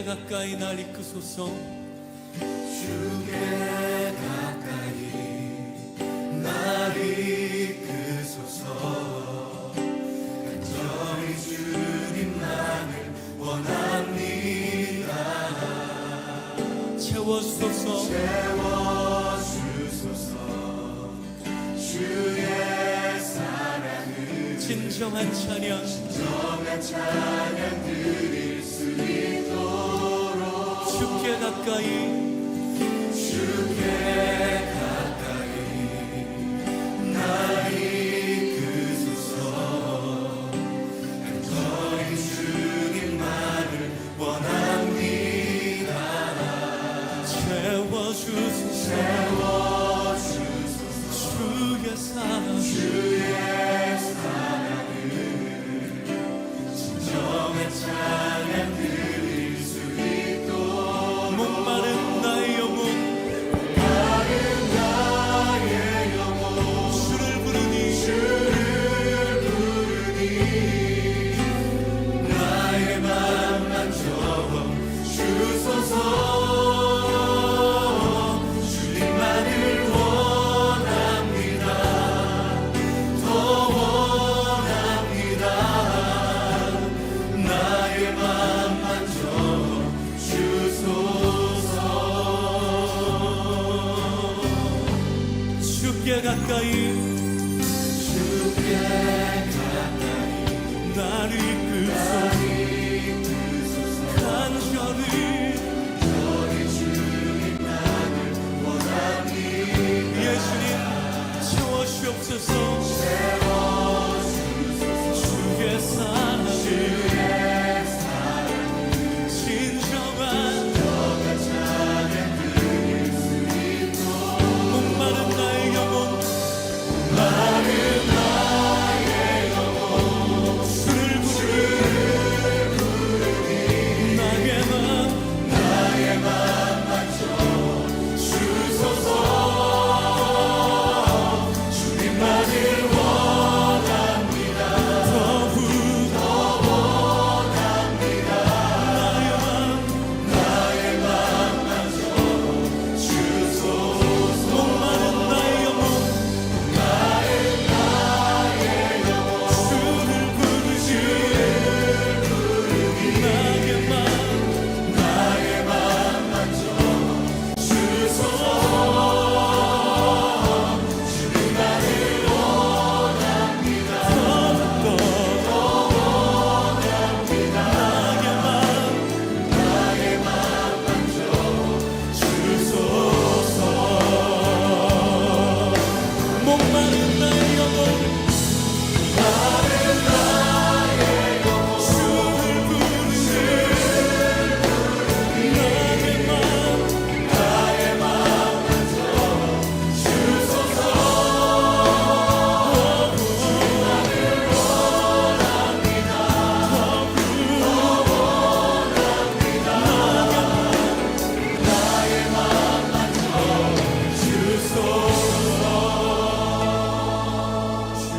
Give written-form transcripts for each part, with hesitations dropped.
주께 가까이 날 이끄소서. 주께 가까이 날 이끄소서. 간절히 주님만을 원합니다. 채워주소서. 채워주소서. 주의 사랑을 진정한 찬양 드릴 수 있도록 주께 가까이 날 이끄소서. 간절히 주님만을 원합니다. 채워주소서. 주의 사랑을 진정한 찬양 드릴 수 있도록 목마른 나의 영혼 주를 부르니 나의 맘만 적어 주소서. 주님만을 원합니다. 더 원합니다. 나의 맘만 적어 주소서. 주께 가까이 날 이끄소서. 간절히 예수님 채워주옵소서. 주의 사랑을 진정한 목마른 나의 영혼 주를 부르니 나의 맘만 주소서. 주님만을 원합니다. 더욱 나의 맘만 적어 주소서. 목마른 나의 영혼 주를 부르시 나의 맘만 적어 주소서. 주님만을 원합니다. 나의 맘만 적어 주소서. 목마른 나의 영혼 주를 부르시 나의 맘 주소서.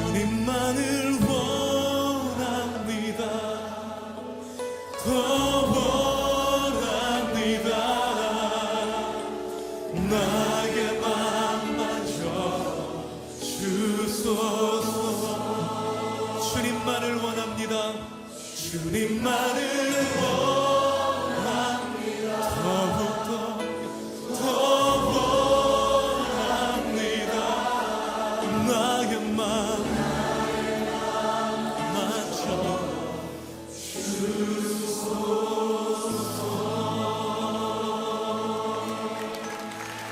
주님만을 원합니다. 더 원합니다. 나의 맘만 주소서. 주님만을 원합니다. 주님만을 원합니다. 더욱더 더 원합니다. 나의 맘만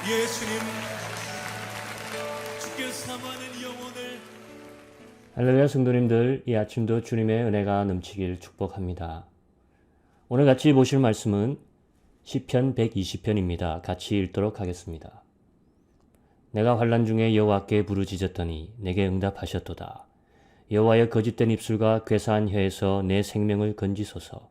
예수님 주께 사모하는 영혼을 할렐루야 성도님들, 이 아침도 주님의 은혜가 넘치길 축복합니다. 오늘 같이 보실 말씀은 시편 120편입니다. 같이 읽도록 하겠습니다. 내가 환난 중에 여호와께 부르짖었더니 내게 응답하셨도다. 여호와여 거짓된 입술과 괴사한 혀에서 내 생명을 건지소서.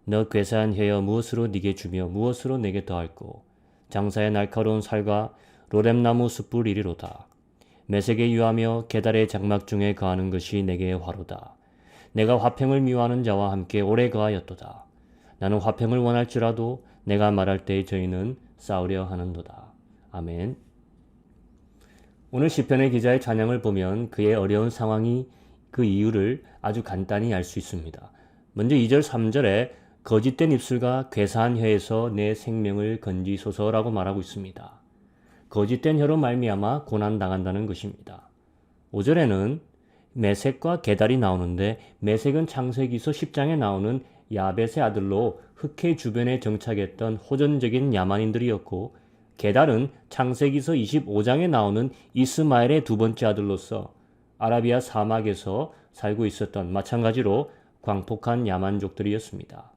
너 괴사한 혀여 무엇으로 네게 주며 무엇으로 내게 더할꼬. 장사의 날카로운 살과 로뎀나무 숯불 이리로다. 매색에 유하며 계달의 장막 중에 거하는 것이 내게 화로다. 내가 화평을 미워하는 자와 함께 오래 거하였도다. 나는 화평을 원할지라도 내가 말할 때에 저희는 싸우려 하는도다. 아멘. 오늘 시편의 기자의 찬양을 보면 그의 어려운 상황이 그 이유를 아주 간단히 알 수 있습니다. 먼저 2절 3절에 거짓된 입술과 괴사한 혀에서 내 생명을 건지소서라고 말하고 있습니다. 거짓된 혀로 말미암아 고난당한다는 것입니다. 5절에는 메색과 게달이 나오는데 메색은 창세기서 10장에 나오는 야벳의 아들로 흑해 주변에 정착했던 호전적인 야만인들이었고 게달은 창세기서 25장에 나오는 이스마엘의 두 번째 아들로서 아라비아 사막에서 살고 있었던 마찬가지로 광폭한 야만족들이었습니다.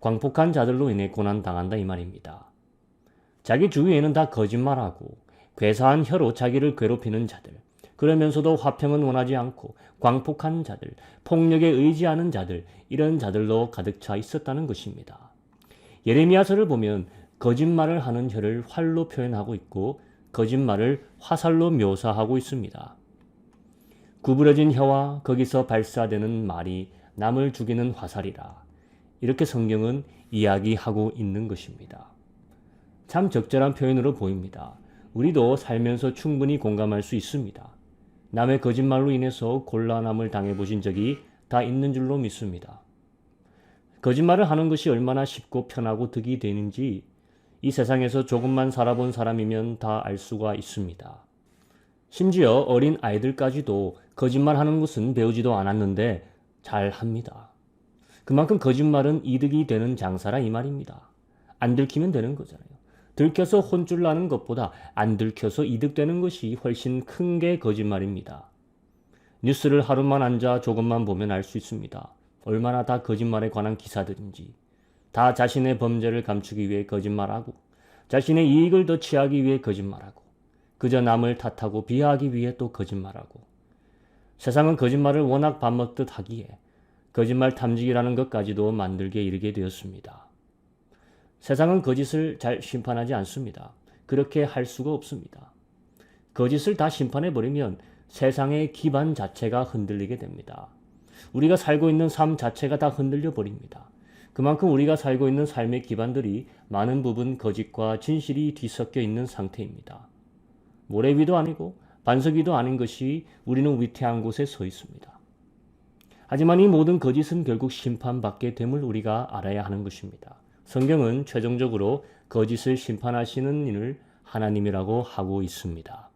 광폭한 자들로 인해 고난당한다 이 말입니다. 자기 주위에는 다 거짓말하고 괴사한 혀로 자기를 괴롭히는 자들, 그러면서도 화평은 원하지 않고 광폭한 자들, 폭력에 의지하는 자들, 이런 자들로 가득 차 있었다는 것입니다. 예레미야서를 보면 거짓말을 하는 혀를 활로 표현하고 있고 거짓말을 화살로 묘사하고 있습니다. 구부러진 혀와 거기서 발사되는 말이 남을 죽이는 화살이라. 이렇게 성경은 이야기하고 있는 것입니다. 참 적절한 표현으로 보입니다. 우리도 살면서 충분히 공감할 수 있습니다. 남의 거짓말로 인해서 곤란함을 당해보신 적이 다 있는 줄로 믿습니다. 거짓말을 하는 것이 얼마나 쉽고 편하고 득이 되는지 이 세상에서 조금만 살아본 사람이면 다 알 수가 있습니다. 심지어 어린 아이들까지도 거짓말하는 것은 배우지도 않았는데 잘 합니다. 그만큼 거짓말은 이득이 되는 장사라 이 말입니다. 안 들키면 되는 거잖아요. 들켜서 혼쭐 나는 것보다 안 들켜서 이득되는 것이 훨씬 큰 게 거짓말입니다. 뉴스를 하루만 앉아 조금만 보면 알 수 있습니다. 얼마나 다 거짓말에 관한 기사들인지. 다 자신의 범죄를 감추기 위해 거짓말하고 자신의 이익을 더 취하기 위해 거짓말하고 그저 남을 탓하고 비하하기 위해 또 거짓말하고 세상은 거짓말을 워낙 밥 먹듯 하기에 거짓말 탐지기라는 것까지도 만들게 이르게 되었습니다. 세상은 거짓을 잘 심판하지 않습니다. 그렇게 할 수가 없습니다. 거짓을 다 심판해버리면 세상의 기반 자체가 흔들리게 됩니다. 우리가 살고 있는 삶 자체가 다 흔들려 버립니다. 그만큼 우리가 살고 있는 삶의 기반들이 많은 부분 거짓과 진실이 뒤섞여 있는 상태입니다. 모래 위도 아니고 반석 위도 아닌 것이 우리는 위태한 곳에 서 있습니다. 하지만 이 모든 거짓은 결국 심판받게 됨을 우리가 알아야 하는 것입니다. 성경은 최종적으로 거짓을 심판하시는 이를 하나님이라고 하고 있습니다.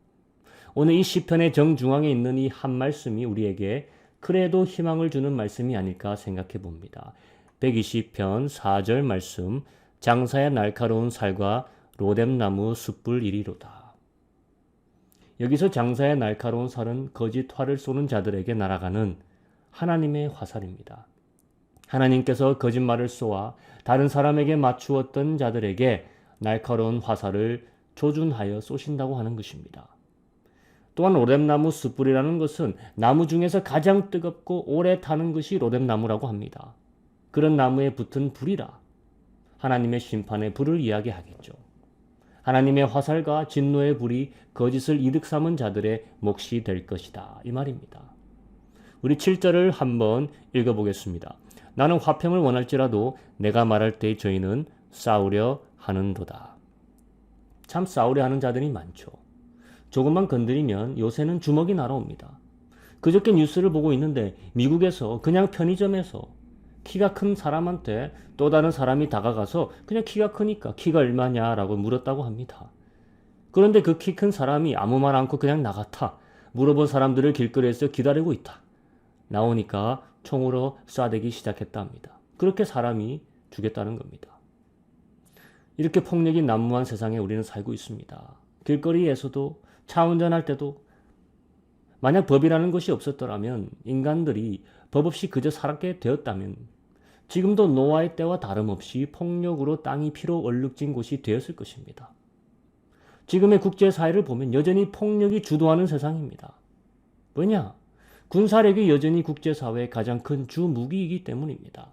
오늘 이 시편의 정중앙에 있는 이 한 말씀이 우리에게 그래도 희망을 주는 말씀이 아닐까 생각해 봅니다. 120편 4절 말씀, 장사의 날카로운 살과 로뎀나무 숯불 이리로다. 여기서 장사의 날카로운 살은 거짓 활을 쏘는 자들에게 날아가는 하나님의 화살입니다. 하나님께서 거짓말을 쏘아 다른 사람에게 맞추었던 자들에게 날카로운 화살을 조준하여 쏘신다고 하는 것입니다. 또한 로뎀나무 숯불이라는 것은 나무 중에서 가장 뜨겁고 오래 타는 것이 로뎀나무라고 합니다. 그런 나무에 붙은 불이라 하나님의 심판의 불을 이야기하겠죠. 하나님의 화살과 진노의 불이 거짓을 이득 삼은 자들의 몫이 될 것이다. 이 말입니다. 우리 7절을 한번 읽어보겠습니다. 나는 화평을 원할지라도 내가 말할 때 저희는 싸우려 하는도다. 참 싸우려 하는 자들이 많죠. 조금만 건드리면 요새는 주먹이 날아옵니다. 그저께 뉴스를 보고 있는데 미국에서 그냥 편의점에서 키가 큰 사람한테 또 다른 사람이 다가가서 그냥 키가 크니까 키가 얼마냐라고 물었다고 합니다. 그런데 그 키 큰 사람이 아무 말 않고 그냥 나갔다. 물어본 사람들을 길거리에서 기다리고 있다. 나오니까 총으로 쏴대기 시작했다 합니다. 그렇게 사람이 죽였다는 겁니다. 이렇게 폭력이 난무한 세상에 우리는 살고 있습니다. 길거리에서도 차 운전할 때도 만약 법이라는 것이 없었더라면 인간들이 법 없이 그저 살게 되었다면 지금도 노아의 때와 다름없이 폭력으로 땅이 피로 얼룩진 곳이 되었을 것입니다. 지금의 국제사회를 보면 여전히 폭력이 주도하는 세상입니다. 왜냐? 군사력이 여전히 국제사회의 가장 큰 주 무기이기 때문입니다.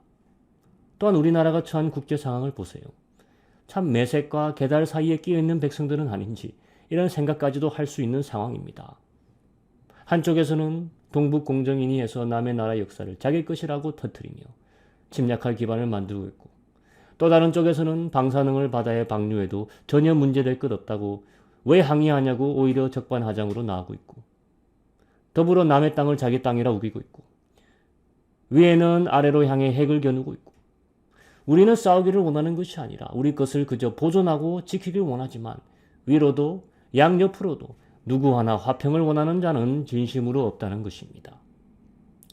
또한 우리나라가 처한 국제 상황을 보세요. 참 매색과 계달 사이에 끼어있는 백성들은 아닌지 이런 생각까지도 할 수 있는 상황입니다. 한쪽에서는 동북공정인이 해서 남의 나라 역사를 자기 것이라고 터뜨리며 침략할 기반을 만들고 있고 또 다른 쪽에서는 방사능을 바다에 방류해도 전혀 문제될 것 없다고 왜 항의하냐고 오히려 적반하장으로 나오고 있고, 더불어 남의 땅을 자기 땅이라 우기고 있고, 위에는 아래로 향해 핵을 겨누고 있고, 우리는 싸우기를 원하는 것이 아니라 우리 것을 그저 보존하고 지키길 원하지만 위로도 양옆으로도 누구 하나 화평을 원하는 자는 진심으로 없다는 것입니다.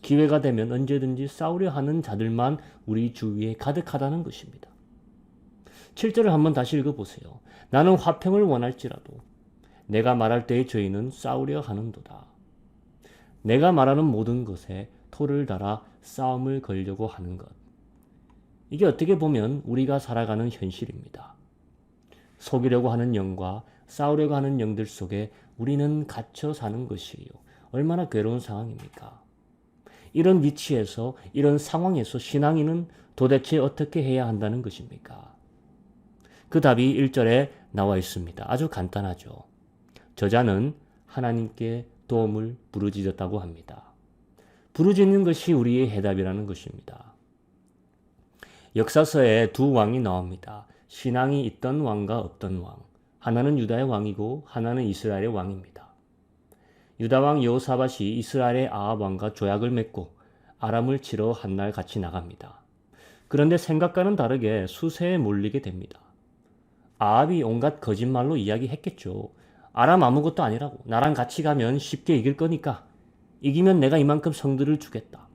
기회가 되면 언제든지 싸우려 하는 자들만 우리 주위에 가득하다는 것입니다. 7절을 한번 다시 읽어보세요. 나는 화평을 원할지라도 내가 말할 때의 저희는 싸우려 하는도다. 내가 말하는 모든 것에 토를 달아 싸움을 걸려고 하는 것. 이게 어떻게 보면 우리가 살아가는 현실입니다. 속이려고 하는 영과 싸우려고 하는 영들 속에 우리는 갇혀 사는 것이에요. 얼마나 괴로운 상황입니까? 이런 위치에서, 이런 상황에서 신앙인은 도대체 어떻게 해야 한다는 것입니까? 그 답이 1절에 나와 있습니다. 아주 간단하죠. 저자는 하나님께 도움을 부르짖었다고 합니다. 부르짖는 것이 우리의 해답이라는 것입니다. 역사서에 두 왕이 나옵니다. 신앙이 있던 왕과 없던 왕. 하나는 유다의 왕이고 하나는 이스라엘의 왕입니다. 유다 왕 여호사밧이 이스라엘의 아합 왕과 조약을 맺고 아람을 치러 한날 같이 나갑니다. 그런데 생각과는 다르게 수세에 몰리게 됩니다. 아합이 온갖 거짓말로 이야기했겠죠. 아람 아무것도 아니라고. 나랑 같이 가면 쉽게 이길 거니까. 이기면 내가 이만큼 성들을 주겠다.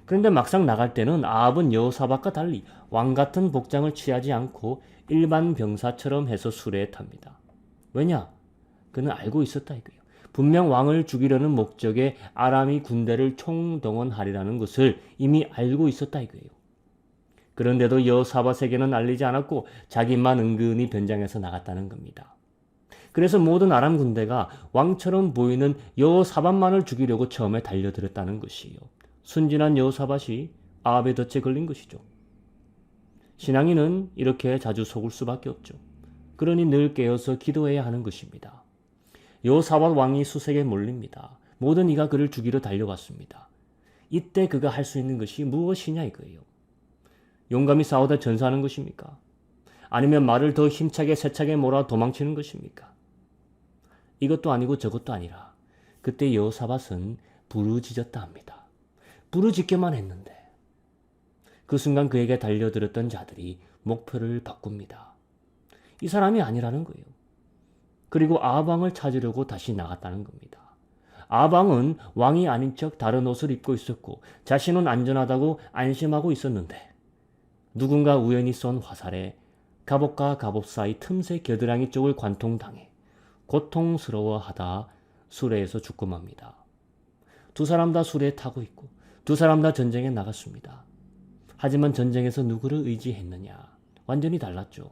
그런데 막상 나갈 때는 아합은 여호사밧과 달리 왕 같은 복장을 취하지 않고 일반 병사처럼 해서 수레에 탑니다. 왜냐? 그는 알고 있었다 이거예요. 분명 왕을 죽이려는 목적에 아람이 군대를 총동원하리라는 것을 이미 알고 있었다 이거예요. 그런데도 여호사밧에게는 알리지 않았고 자기만 은근히 변장해서 나갔다는 겁니다. 그래서 모든 아람 군대가 왕처럼 보이는 여호사밧만을 죽이려고 처음에 달려들었다는 것이에요. 순진한 여호사밧이 아합의 덫에 걸린 것이죠. 신앙인은 이렇게 자주 속을 수밖에 없죠. 그러니 늘 깨어서 기도해야 하는 것입니다. 여호사밧 왕이 수색에 몰립니다. 모든 이가 그를 죽이러 달려왔습니다. 이때 그가 할 수 있는 것이 무엇이냐 이거예요. 용감히 싸우다 전사하는 것입니까? 아니면 말을 더 힘차게 세차게 몰아 도망치는 것입니까? 이것도 아니고 저것도 아니라 그때 여호사밧은 부르짖었다 합니다. 부르짖기만 했는데 그 순간 그에게 달려들었던 자들이 목표를 바꿉니다. 이 사람이 아니라는 거예요. 그리고 아합 왕을 찾으려고 다시 나갔다는 겁니다. 아합 왕은 왕이 아닌 척 다른 옷을 입고 있었고 자신은 안전하다고 안심하고 있었는데 누군가 우연히 쏜 화살에 갑옷과 갑옷 사이 틈새 겨드랑이 쪽을 관통당해 고통스러워하다 수레에서 죽고 맙니다. 두 사람 다 수레에 타고 있고 두 사람 다 전쟁에 나갔습니다. 하지만 전쟁에서 누구를 의지했느냐? 완전히 달랐죠.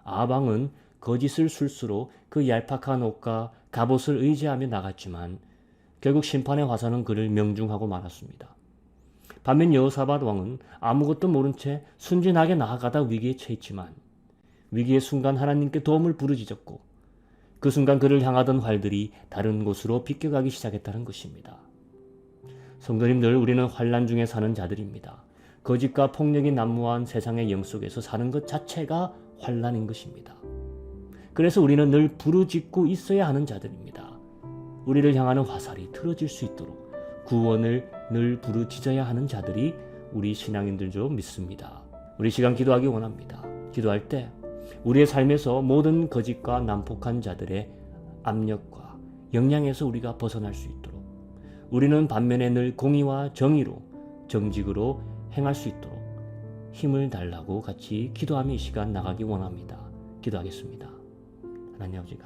아합 왕은 거짓을 술수로 그 얄팍한 옷과 갑옷을 의지하며 나갔지만 결국 심판의 화살은 그를 명중하고 말았습니다. 반면 여호사밧 왕은 아무것도 모른 채 순진하게 나아가다 위기에 처했지만 위기의 순간 하나님께 도움을 부르짖었고 그 순간 그를 향하던 활들이 다른 곳으로 비껴가기 시작했다는 것입니다. 성도님들, 우리는 환난 중에 사는 자들입니다. 거짓과 폭력이 난무한 세상의 영 속에서 사는 것 자체가 환난인 것입니다. 그래서 우리는 늘 부르짖고 있어야 하는 자들입니다. 우리를 향하는 화살이 틀어질 수 있도록 구원을 늘 부르짖어야 하는 자들이 우리 신앙인들 좀 믿습니다. 우리 시간 기도하기 원합니다. 기도할 때 우리의 삶에서 모든 거짓과 난폭한 자들의 압력과 영향에서 우리가 벗어날 수 있도록 우리는 반면에 늘 공의와 정의로 정직으로 행할 수 있도록 힘을 달라고 같이 기도하며 이 시간 나가기 원합니다. 기도하겠습니다. 하나님 아버지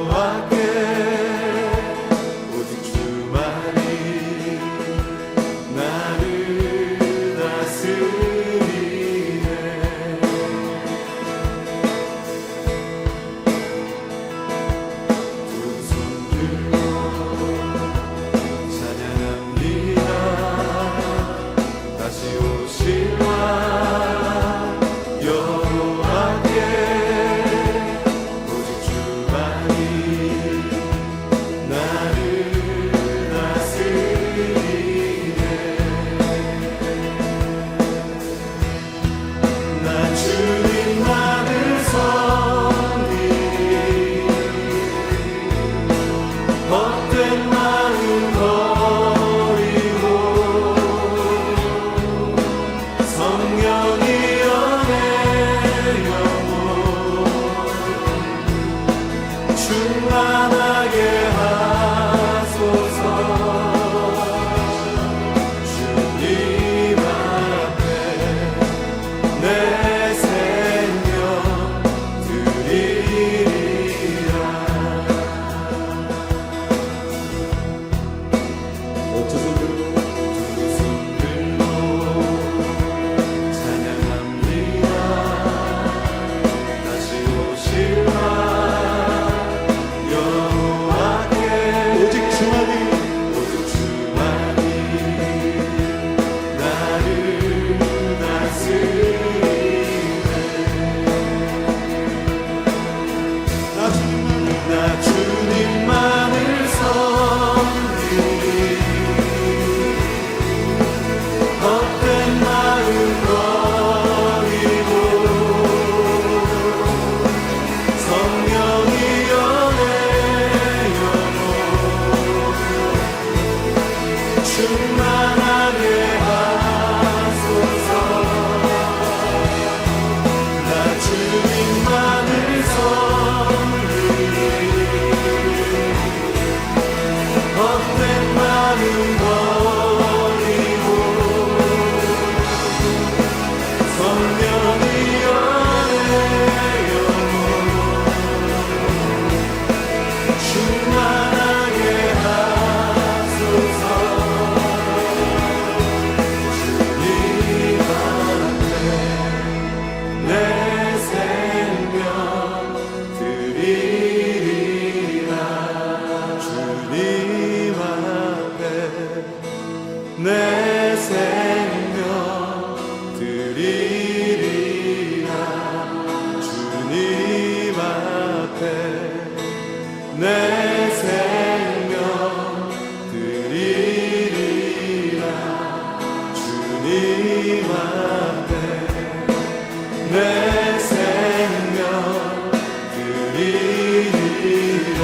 여호와께 오직 주만이 나를 다스리네. 두 손 들고 찬양합니다. 다시 오실 왕 여호와께 오직 주만이 나를 다스리네. 나 주님만을 섬기리. 헛된 마음 버리고 성령이여 내 영혼 충만하게 하소서. 주님 앞에 내 생명 드리리라. 두 손 들고 찬양합니다. 다시 오실 왕 여호와께 오직 주만이 나를 다스리네. 나 주님만을 섬기리. 헛된 마음 버리고 성령이여 내 영혼 충만하게 하소서. 나 주님만을 섬기리. 헛된 마음 버리고 성령이여 내 영혼 충만하게 하소서. 주님 앞에 내 생명 드리리라. 주님 앞에 내 생명 드리리라. 주님 앞에 내 생명 드리리라. 주님 앞에 내 생명 드리리라.